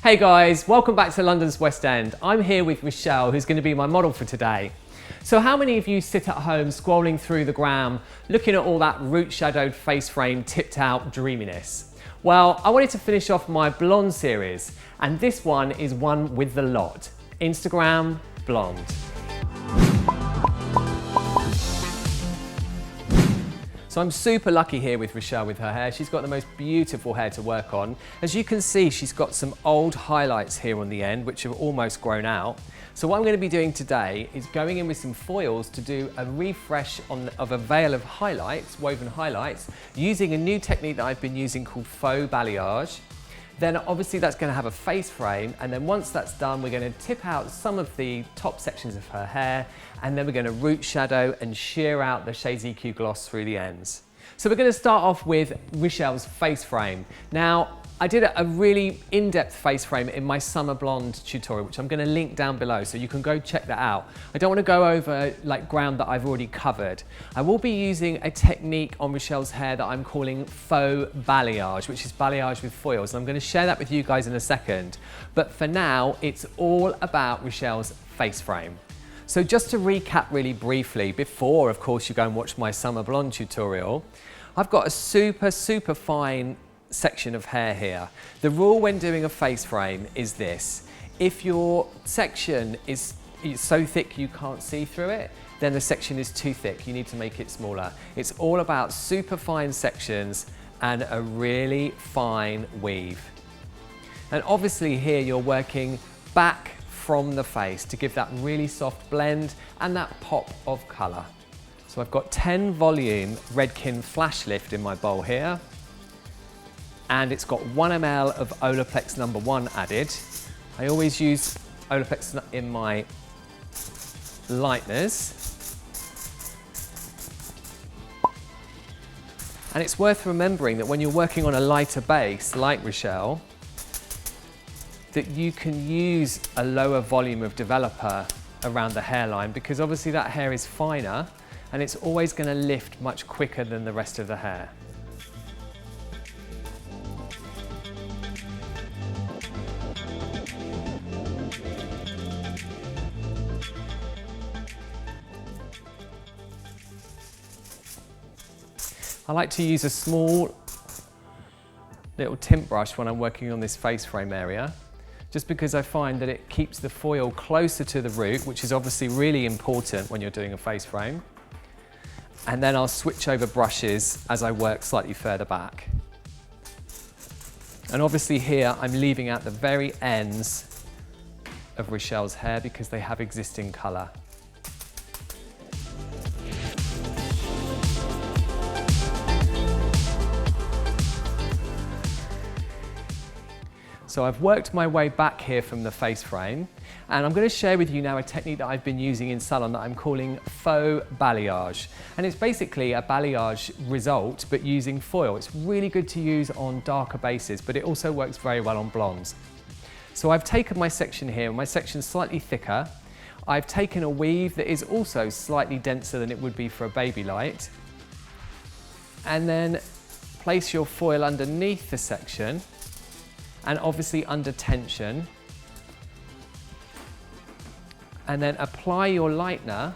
Hey guys, welcome back to London's West End. I'm here with Richelle, who's going to be my model for today. So how many of you sit at home scrolling through the gram, looking at all that root shadowed face frame, tipped out dreaminess? Well, I wanted to finish off my blonde series, and this one is one with the lot. Instagram Blonde. So I'm super lucky here with Richelle with her hair. She's got the most beautiful hair to work on. As you can see, she's got some old highlights here on the end, which have almost grown out. So what I'm going to be doing today is going in with some foils to do a refresh of a veil of highlights, woven highlights, using a new technique that I've been using called Faux balayage. Then obviously that's going to have a face frame, and then once that's done, we're going to tip out some of the top sections of her hair, and then we're going to root shadow and sheer out the Shades EQ gloss through the ends. So we're going to start off with Richelle's face frame. Now, I did a really in-depth face frame in my Summer Blonde tutorial, which I'm going to link down below, so you can go check that out. I don't want to go over like ground that I've already covered. I will be using a technique on Richelle's hair that I'm calling Faux balayage, which is balayage with foils, and I'm going to share that with you guys in a second. But for now, it's all about Richelle's face frame. So just to recap really briefly, before of course you go and watch my Summer Blonde tutorial, I've got a super fine section of hair here. The rule when doing a face frame is this: if your section is so thick you can't see through it, then the section is too thick, you need to make it smaller. It's all about super fine sections and a really fine weave. And obviously here you're working back from the face to give that really soft blend and that pop of colour. So I've got 10 volume Redken Flash Lift in my bowl here, and it's got 1 ml of Olaplex #1 added. I always use Olaplex in my lighteners. And it's worth remembering that when you're working on a lighter base like Richelle, that you can use a lower volume of developer around the hairline, because obviously that hair is finer and it's always going to lift much quicker than the rest of the hair. I like to use a small little tint brush when I'm working on this face frame area, just because I find that it keeps the foil closer to the root, which is obviously really important when you're doing a face frame. And then I'll switch over brushes as I work slightly further back. And obviously here I'm leaving out the very ends of Richelle's hair because they have existing colour. So I've worked my way back here from the face frame, and I'm going to share with you now a technique that I've been using in salon that I'm calling Faux balayage. And it's basically a balayage result, but using foil. It's really good to use on darker bases, but it also works very well on blondes. So I've taken my section here, my section's slightly thicker. I've taken a weave that is also slightly denser than it would be for a baby light. And then place your foil underneath the section, and obviously under tension, and then apply your lightener.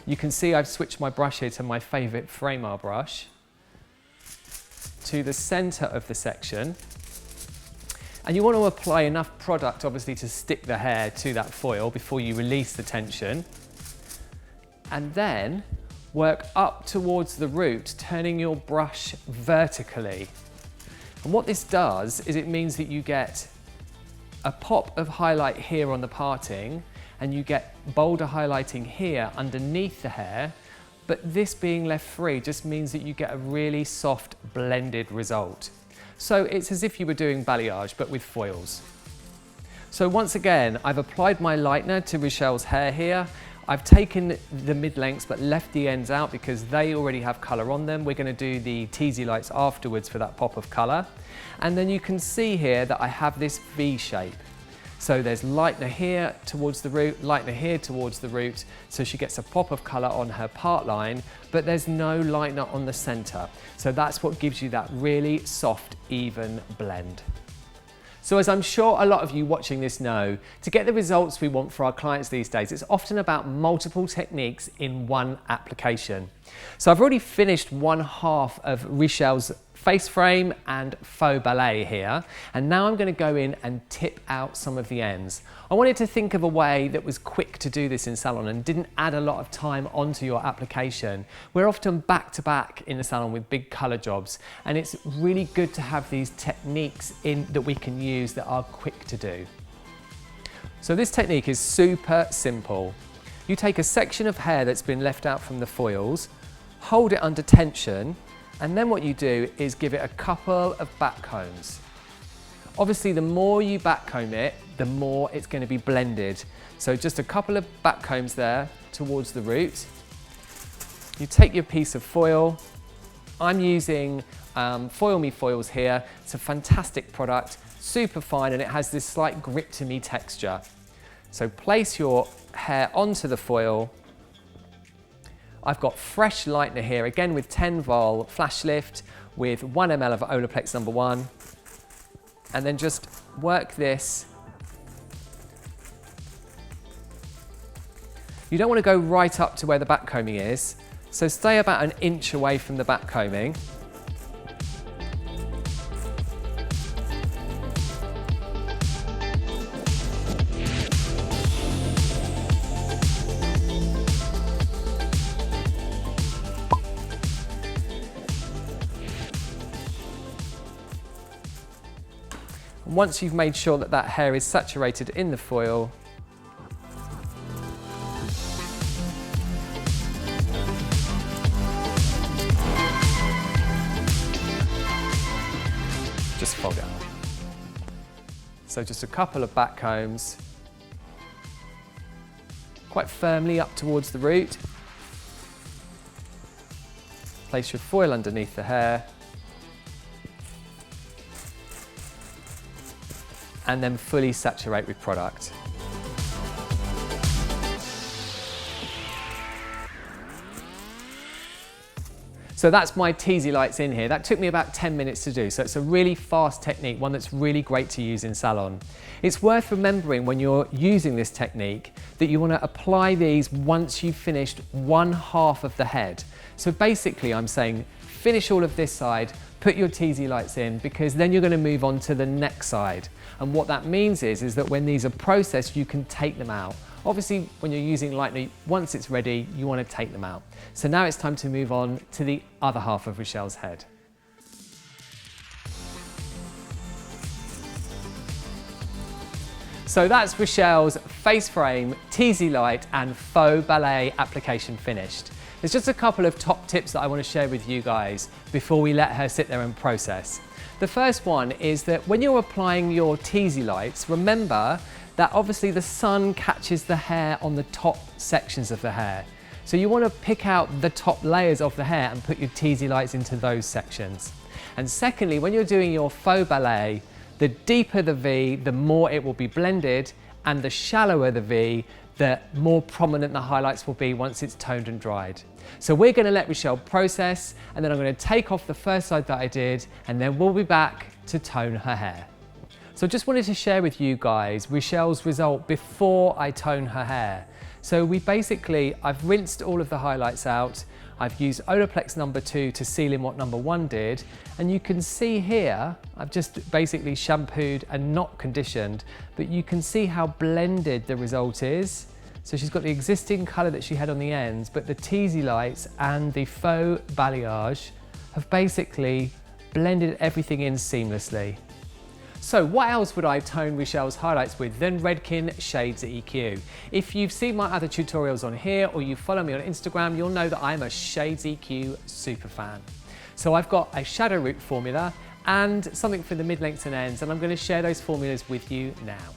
You can see I've switched my brush here to my favourite Framar brush, to the centre of the section, and you want to apply enough product obviously to stick the hair to that foil before you release the tension, and then work up towards the root, turning your brush vertically. And what this does is it means that you get a pop of highlight here on the parting, and you get bolder highlighting here underneath the hair, but this being left free just means that you get a really soft blended result. So it's as if you were doing balayage but with foils. So once again, I've applied my lightener to Richelle's hair here. I've taken the mid-lengths but left the ends out because they already have colour on them. We're going to do the teasy lights afterwards for that pop of colour. And then you can see here that I have this V shape. So there's lightener here towards the root, lightener here towards the root, so she gets a pop of colour on her part line, but there's no lightener on the centre. So that's what gives you that really soft, even blend. So as I'm sure a lot of you watching this know, to get the results we want for our clients these days, it's often about multiple techniques in one application. So I've already finished one half of Richelle's face frame and faux ballet here, and now I'm going to go in and tip out some of the ends. I wanted to think of a way that was quick to do this in salon and didn't add a lot of time onto your application. We're often back to back in the salon with big colour jobs, and it's really good to have these techniques in that we can use that are quick to do. So this technique is super simple. You take a section of hair that's been left out from the foils, hold it under tension, and then what you do is give it a couple of back combs. Obviously, the more you back comb it, the more it's going to be blended. So just a couple of back combs there towards the root. You take your piece of foil. I'm using Foil Me foils here. It's a fantastic product, super fine, and it has this slight grip to me texture. So place your hair onto the foil. I've got fresh lightener here, again with 10 vol flash lift with 1 ml of Olaplex number 1. And then just work this. You don't want to go right up to where the back combing is, so stay about an inch away from the back combing. Once you've made sure that that hair is saturated in the foil, just fold it up. So just a couple of back combs, quite firmly up towards the root. Place your foil underneath the hair. And then fully saturate with product. So that's my teasy lights in here. That took me about 10 minutes to do, so it's a really fast technique, one that's really great to use in salon. It's worth remembering when you're using this technique that you want to apply these once you've finished one half of the head. So basically I'm saying finish all of this side, put your teasy lights in, because then you're going to move on to the next side. And what that means is that when these are processed, you can take them out. Obviously, when you're using lightener, once it's ready, you want to take them out. So now it's time to move on to the other half of Richelle's head. So that's Richelle's face frame, teasy light and faux ballet application finished. There's just a couple of top tips that I want to share with you guys before we let her sit there and process. The first one is that when you're applying your teasy lights, remember that obviously the sun catches the hair on the top sections of the hair. So you want to pick out the top layers of the hair and put your teasy lights into those sections. And secondly, when you're doing your faux ballet, the deeper the V, the more it will be blended, and the shallower the V, the more prominent the highlights will be once it's toned and dried. So we're going to let Richelle process, and then I'm going to take off the first side that I did, and then we'll be back to tone her hair. So I just wanted to share with you guys Richelle's result before I tone her hair. So I've rinsed all of the highlights out. I've used Olaplex number 2 to seal in what number 1 did. And you can see here, I've just basically shampooed and not conditioned, but you can see how blended the result is. So she's got the existing colour that she had on the ends, but the teasy lights and the faux balayage have basically blended everything in seamlessly. So what else would I tone Richelle's highlights with than Redken Shades EQ? If you've seen my other tutorials on here or you follow me on Instagram, you'll know that I'm a Shades EQ super fan. So I've got a shadow root formula and something for the mid-lengths and ends, and I'm going to share those formulas with you now.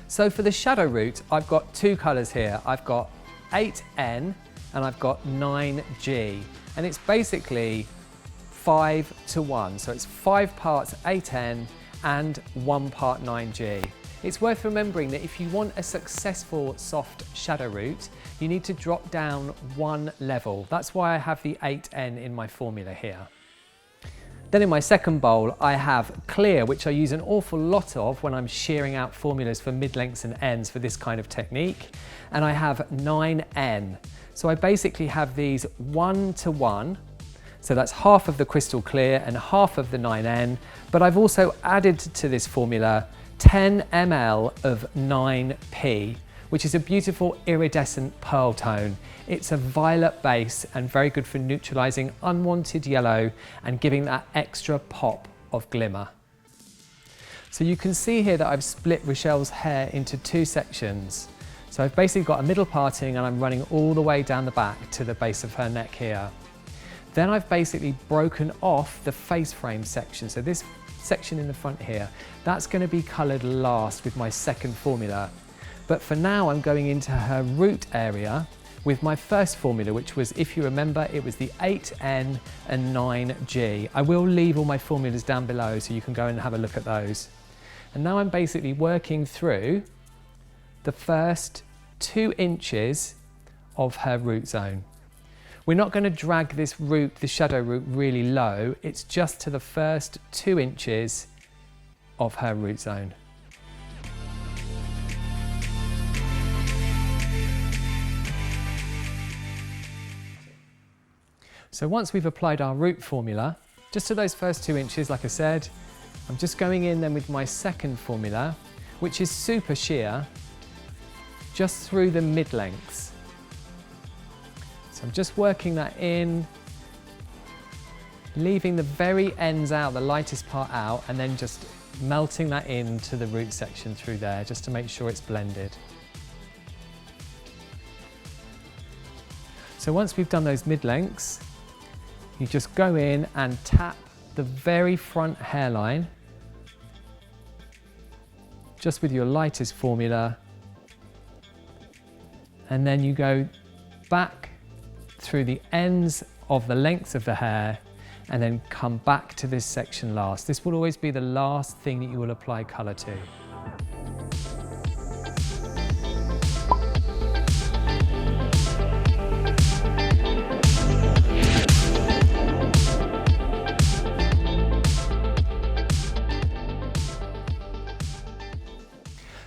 So for the shadow root, I've got two colours here. I've got 8N and I've got 9G, and it's basically 5 to 1. So it's 5 parts 8N and 1 part 9G. It's worth remembering that if you want a successful soft shadow root, you need to drop down 1 level. That's why I have the 8N in my formula here. Then in my second bowl, I have clear, which I use an awful lot of when I'm shearing out formulas for mid-lengths and ends for this kind of technique. And I have 9N. So I basically have these 1 to 1. So that's half of the crystal clear and half of the 9N. But I've also added to this formula 10 ml of 9P, which is a beautiful iridescent pearl tone. It's a violet base and very good for neutralizing unwanted yellow and giving that extra pop of glimmer. So you can see here that I've split Richelle's hair into 2 sections. So I've basically got a middle parting and I'm running all the way down the back to the base of her neck here. Then I've basically broken off the face frame section. So this section in the front here, that's going to be coloured last with my second formula. But for now, I'm going into her root area with my first formula, which was, if you remember, it was the 8N and 9G. I will leave all my formulas down below so you can go and have a look at those. And now I'm basically working through the first 2 inches of her root zone. We're not going to drag this root, the shadow root, really low. It's just to the first 2 inches of her root zone. So once we've applied our root formula, just to those first 2 inches, like I said, I'm just going in then with my second formula, which is super sheer, just through the mid-lengths. So I'm just working that in, leaving the very ends out, the lightest part out, and then just melting that into the root section through there, just to make sure it's blended. So once we've done those mid-lengths, you just go in and tap the very front hairline, just with your lightest formula, and then you go back through the ends of the lengths of the hair and then come back to this section last. This will always be the last thing that you will apply colour to.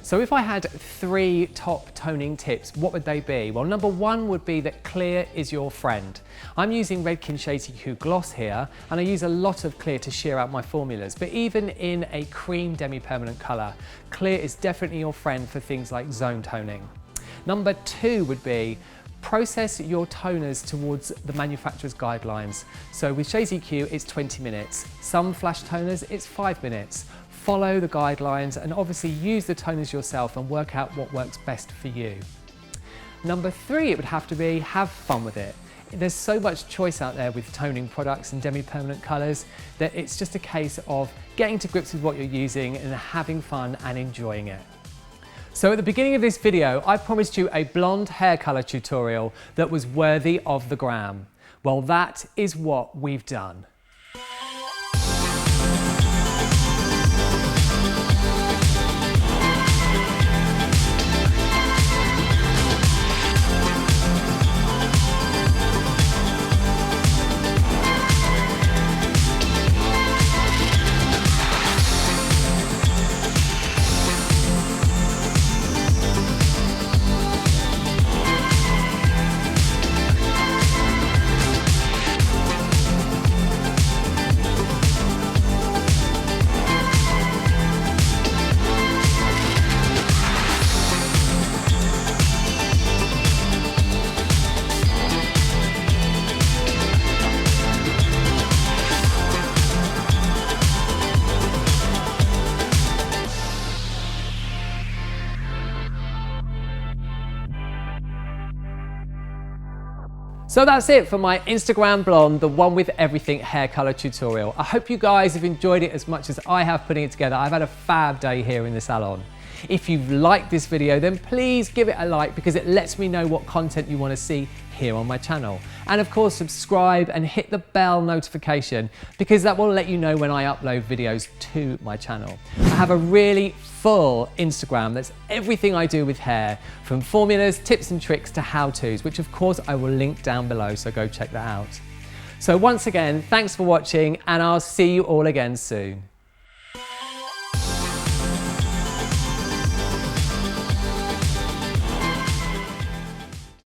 So if I had 3 top toning tips, what would they be? Well, number 1 would be that clear is your friend. I'm using Redken Shades EQ Gloss here, and I use a lot of clear to sheer out my formulas, but even in a cream demi-permanent colour, clear is definitely your friend for things like zone toning. Number 2 would be process your toners towards the manufacturer's guidelines. So with Shades EQ, it's 20 minutes. Some flash toners, it's 5 minutes. Follow the guidelines and obviously use the toners yourself and work out what works best for you. Number 3, it would have to be have fun with it. There's so much choice out there with toning products and demi-permanent colours that it's just a case of getting to grips with what you're using and having fun and enjoying it. So at the beginning of this video, I promised you a blonde hair colour tutorial that was worthy of the gram. Well, that is what we've done. So that's it for my Instagram blonde, the one with everything hair color tutorial. I hope you guys have enjoyed it as much as I have putting it together. I've had a fab day here in the salon. If you've liked this video, then please give it a like because it lets me know what content you want to see here on my channel. And of course, subscribe and hit the bell notification because that will let you know when I upload videos to my channel. I have a really full Instagram that's everything I do with hair, from formulas, tips and tricks to how-tos, which of course I will link down below, so go check that out. So once again, thanks for watching and I'll see you all again soon.